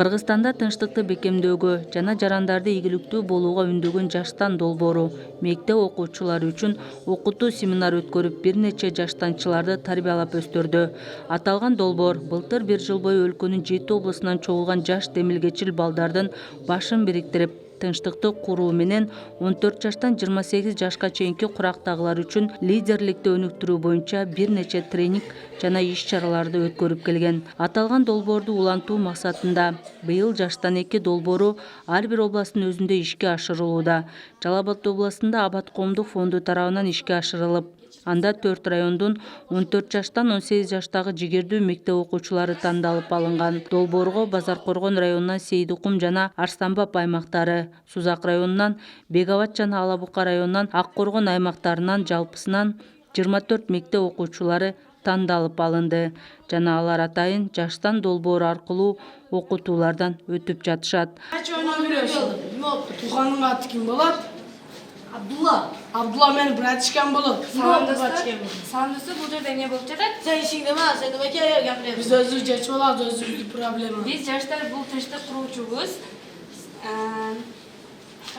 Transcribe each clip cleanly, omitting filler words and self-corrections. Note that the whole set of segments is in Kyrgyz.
Кыргызстанда тынчтыкты бекемдөөгө жана жарандарды ийгиликтүү болууга үндөгөн Жаштан долбоору мектеп окуучулары үчүн окутуу семинар өткөрүп, бир нече жаштанчыларды тарбиялап өстүрдү. Аталган долбоор былтыр бир жыл бою өлкөнүн 7 облусунан чогулган жаш демилгечил балдардын башын бириктирип, тынчтыкты куруу менен 14 жаштан 28 жашка чейинки курактагылар үчүн лидерликти өнүктүрүү боюнча бир нече тренинг жана иш-чараларды өткөрүп келген. Аталган долбоорду улантуу максатында быйыл Жаштан 2 долбоору ар бир областтын өзүндө ишке ашырылууда. Жалал Абад областында Абад коомдук фонду тарабынан ишке ашырылып, анда 4 райондун 14 жаштан 18 жаштагы жигердүү мектеп окуучулары тандалып алынган. Долбоорго Базаркоргон районунан Сейдикум жана Арстанбап аймактары, Сузак районунан Бегабад жана Алабука районунан Аккоргон аймактарынан жалпысынан 24 мектеп окуучулары тандалып алынды жана алар атайын Жаштан долбоору аркылуу окутуулардан өтүп жатышат. Тууганыңдын аты ким болот? Абдулла менин братишкам болот. Сандысы бул жерде эмне болуп жатат? Сен ишиңде ма? Сен эмне гапырасың? Биз өзүбүз чечип алабыз, өзүбүздүн проблема. Биз жаштар бул тынчтык куруучубуз.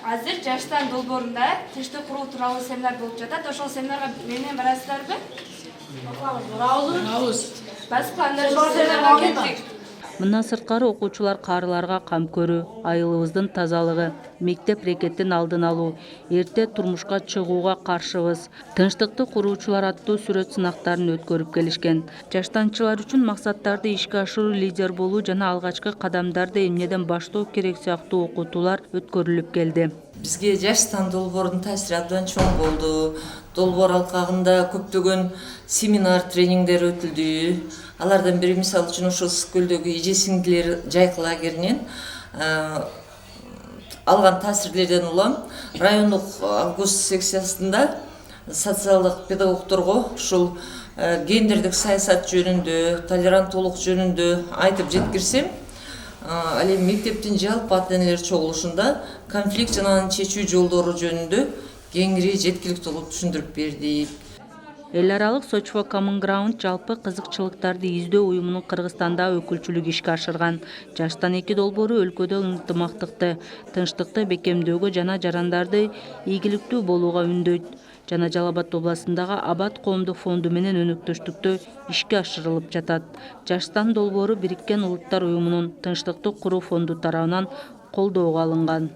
Азыр Жаштан долбоорунда тынчтык куруу тууралуу семинар болуп жатат. Ошол семинарга менен барасыздарбы? Барабыз. Басып анда кеттик. Мындан сырткары окуучулар каарыларга кам көрүү, айылыбыздын тазалыгы, мектеп рекеттин алдын алуу, эрте турмушка чыгууга каршыбыз, тынчтыкты куруучулар аттуу сүрөт сынактарын өткөрүп келишкен. Жаштанчылар үчүн максаттарды ишке ашыруу, лидер болуу жана алгачкы кадамдарды эмнеден баштоо керек сыяктуу окутуулар өткөрүлүп келди. Бизге Жаштан долбоордун таасири абдан чоң болду. Долбоор алкагында көптөгөн семинар, тренингдер өтүлдү. Алардан бири мисалы үчүн ошол Ысык-Көлдөгү эже сиңдилер жайкы лагеринен алган таасирлерден улам райондук август секциясында социалдык педагогдорго ушул гендердик саясат жөнүндө, толеранттуулук жөнүндө айтып жеткирсем, ал эми мектептин жалпы ата-энелер чогулушунда конфликт жана анын чечүү жолдору жөнүндө кеңири жеткиликтүү кылып түшүндүрүп бердик. Эл аралык Сочфо Common Ground жалпы кызыкчылыктарды издөө уюмунун Кыргызстандагы өкүлчүлүгү ишке ашырган. Жаштан 2 долбоору өлкөдө ынтымактыкты, тынчтыкты бекемдөөгө жана жарандарды ийгиликтүү болууга үндөйт жана Жалал Абад областындагы Абад коомдук фонду менен өнөктөштүктө ишке ашырылып жатат. Жаштан долбоору Бириккен Улуттар уюмунун тынчтыкты куруу фонду тарабынан колдоого алынган.